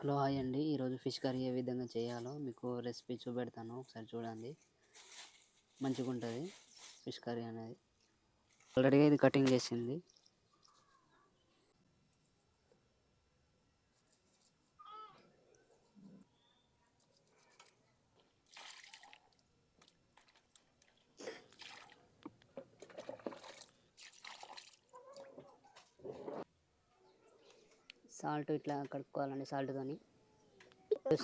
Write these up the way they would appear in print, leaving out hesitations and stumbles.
Hello hi అండి. ఈరోజు fish curry ఏ విధంగా చేయాలో మీకు రెసిపీ చూపెడతాను, ఒకసారి చూడండి. మంచిగా ఉంటుంది ఫిష్ కర్రీ అనేది. ఆల్రెడీ ఇది కటింగ్ చేసింది. సాల్ట్ ఇట్లా కడుక్కోవాలండి.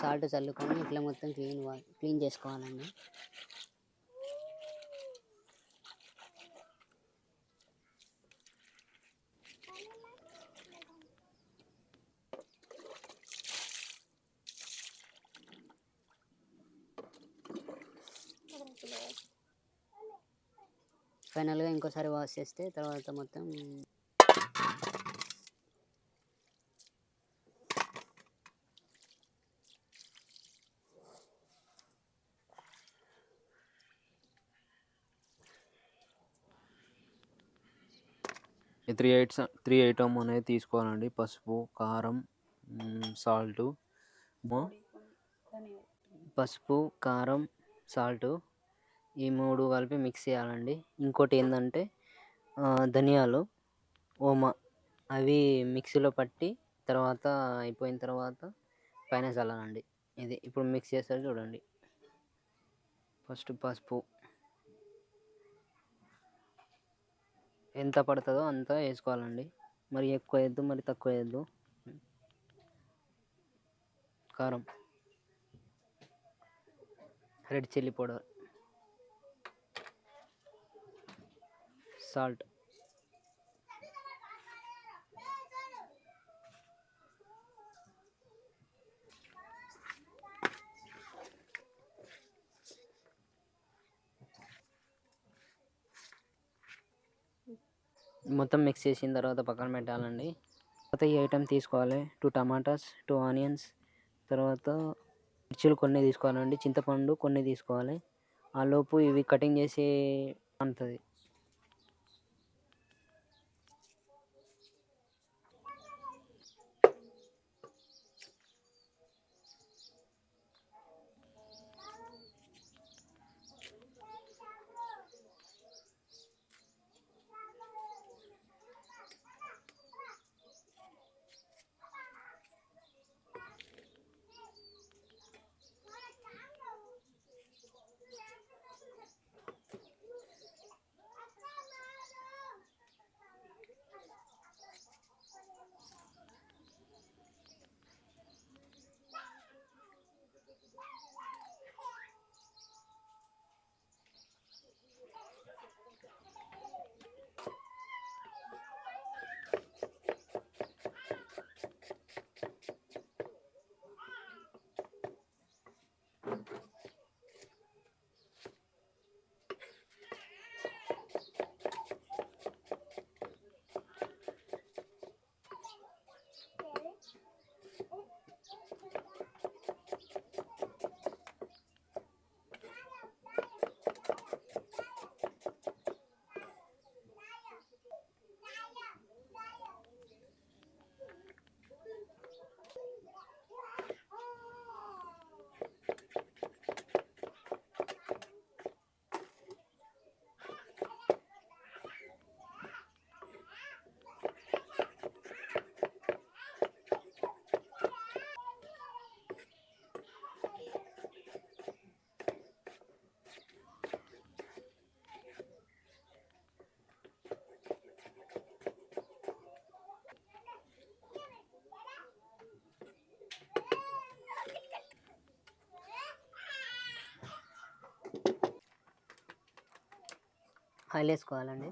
సాల్ట్ చల్లుకొని ఇట్లా మొత్తం క్లీన్ చేసుకోవాలండి. ఫైనల్గా ఇంకోసారి వాష్ చేస్తే తర్వాత మొత్తం 3 ఐటమ్ అనేది తీసుకోవాలండి. పసుపు, కారం, సాల్టు, సాల్ట్ ఈ 3 కలిపి మిక్స్ చేయాలండి. ఇంకోటి ఏంటంటే ధనియాలు, ఓమా అవి మిక్సీలో పట్టి తర్వాత అయిపోయిన తర్వాత పైన చల్లాలండి. ఇది ఇప్పుడు మిక్స్ చేస్తారు చూడండి. ఫస్ట్ పసుపు ఎంత పడుతుందో అంత వేసుకోవాలండి. మరి ఎక్కువ వేయద్దు, మరి తక్కువ వేయద్దు. కారం, రెడ్ చిల్లీ పౌడర్, సాల్ట్, మొత్తం మిక్స్ చేసిన తర్వాత పక్కన పెట్టాలండి. తర్వాత ఈ ఐటెం తీసుకోవాలి. 2 టమాటాస్, 2 ఆనియన్స్, తర్వాత మిర్చీలు కొన్ని తీసుకోవాలండి. చింతపండు కొన్ని తీసుకోవాలి. ఆ లోపు ఇవి కటింగ్ చేసి అంతది. ఆయిల్ వేసుకోవాలండి.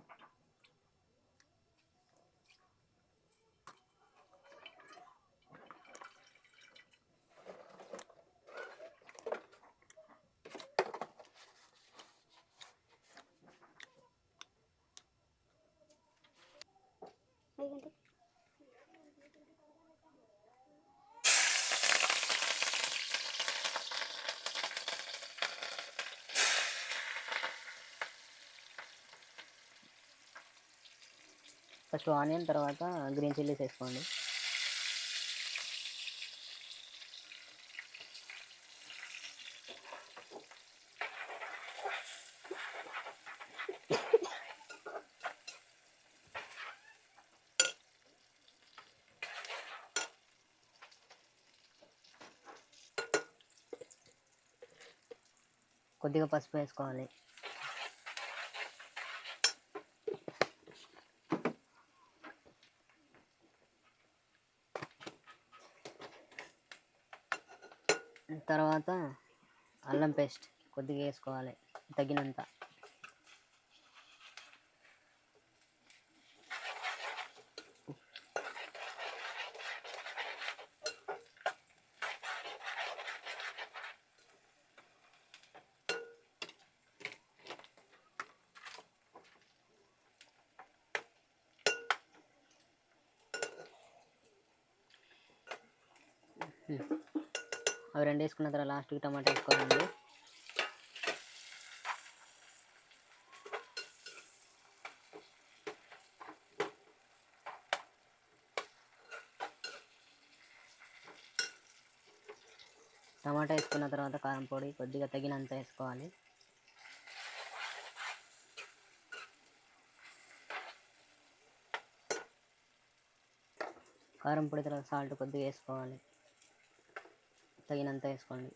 ఫస్ట్ ఆనియన్, తర్వాత గ్రీన్ చిల్లీస్ వేసుకోండి. కొద్దిగా పసుపు వేసుకోవాలి. తర్వాత అల్లం పేస్ట్ కొద్దిగా వేసుకోవాలి, తగినంత. అవి రెండు వేసుకున్న తర్వాత లాస్ట్కి టమాటా వేసుకోవాలండి. టమాటా వేసుకున్న తర్వాత కారం పొడి కొద్దిగా తగినంత వేసుకోవాలి. కారం పొడి తర్వాత సాల్ట్ కొద్దిగా వేసుకోవాలి, తగినంత వేసుకోండి.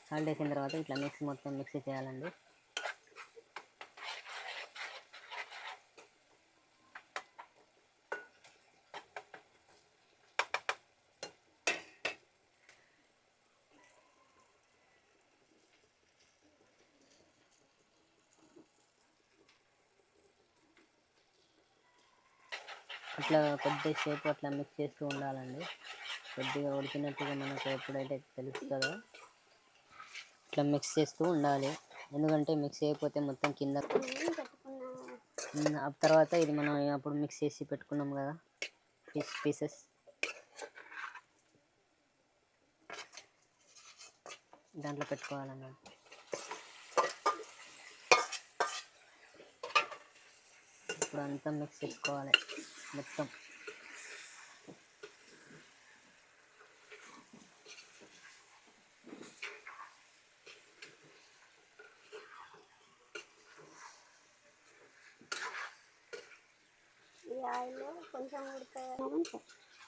సాల్ట్ వేసిన తర్వాత ఇట్లా మొత్తం మిక్సీ చేయాలండి. అట్లా కొద్దిసేపు అట్లా మిక్స్ చేస్తూ ఉండాలండి. కొద్దిగా ఉడికినట్టుగా మనకు ఎప్పుడైతే తెలుస్తుందో ఇట్లా మిక్స్ చేస్తూ ఉండాలి. ఎందుకంటే మిక్స్ అయిపోతే మొత్తం కింద. ఆ తర్వాత ఇది మనం అప్పుడు మిక్స్ చేసి పెట్టుకున్నాం కదా పీసెస్, దాంట్లో పెట్టుకోవాలన్నమాట. ఇప్పుడు అంతా మిక్స్ చేసుకోవాలి మొత్తం.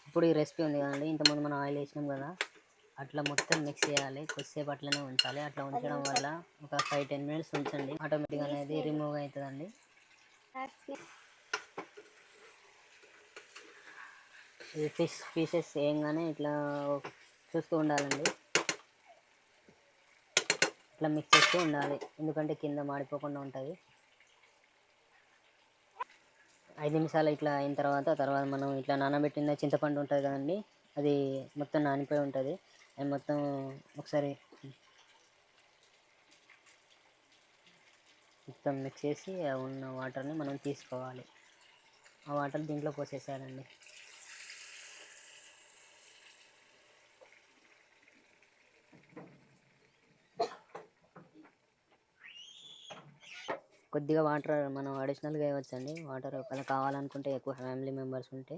ఇప్పుడు ఈ రెసిపీ ఉంది కదండి, ఇంతకుముందు మనం ఆయిల్ వేసినాం కదా, అట్లా మొత్తం మిక్స్ చేయాలి. కొద్దిసేపు అట్లనే ఉంచాలి. అట్లా ఉంచడం వల్ల ఒక 5-10 minutes ఉంచండి, ఆటోమేటిక్గా అనేది రిమూవ్ అవుతుందండి. ఈ పీసెస్ వేయంగానే ఇట్లా చూస్తూ ఉండాలండి. ఇట్లా మిక్స్ చేస్తూ ఉండాలి, ఎందుకంటే కింద మాడిపోకుండా ఉంటుంది. 5 నిమిషాలు ఇట్లా అయిన తర్వాత మనం ఇట్లా నానబెట్టిన చింతపండు ఉంటుంది కదండి, అది మొత్తం నానిపోయి ఉంటుంది. అది మొత్తం ఒకసారి మొత్తం మిక్స్ చేసి ఉన్న వాటర్ని మనం తీసుకోవాలి. ఆ వాటర్ దీంట్లో పోసేసారండి. కొద్దిగా వాటర్ మనం అడిషనల్గా వేయవచ్చండి. వాటర్ ఒకవేళ కావాలనుకుంటే, ఎక్కువ ఫ్యామిలీ మెంబర్స్ ఉంటే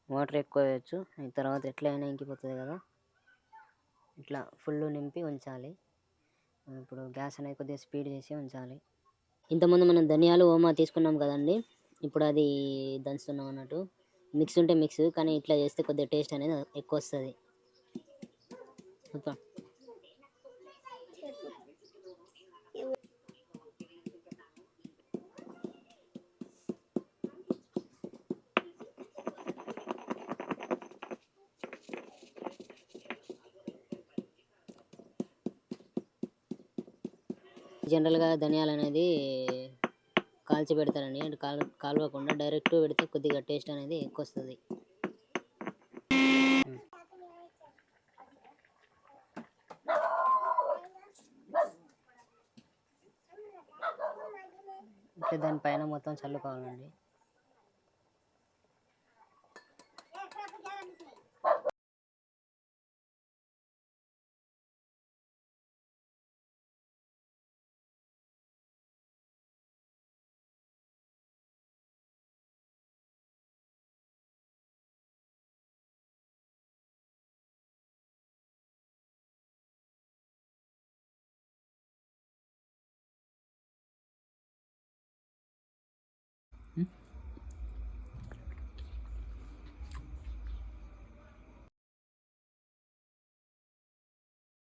వాటర్ ఎక్కువ వేయచ్చు. తర్వాత ఎట్లయినా ఇంకిపోతుంది కదా, ఇట్లా ఫుల్ నింపి ఉంచాలి. ఇప్పుడు గ్యాస్ అనేది కొద్దిగా స్పీడ్ చేసి ఉంచాలి. ఇంతకుముందు మనం ధనియాలు ఓమా తీసుకున్నాం కదండి, ఇప్పుడు అది దంచుతున్నాం అన్నట్టు. మిక్స్ ఉంటే మిక్స్, కానీ ఇట్లా చేస్తే కొద్దిగా టేస్ట్ అనేది ఎక్కువ వస్తుంది. జనరల్గా ధనియాలు అనేది కాల్చి పెడతారండి, అంటే కాలవకుండా డైరెక్ట్ పెడితే కొద్దిగా టేస్ట్ అనేది ఎక్కువ వస్తుంది. ఇట్లా దానిపైన మొత్తం చల్లుకోవాలండి.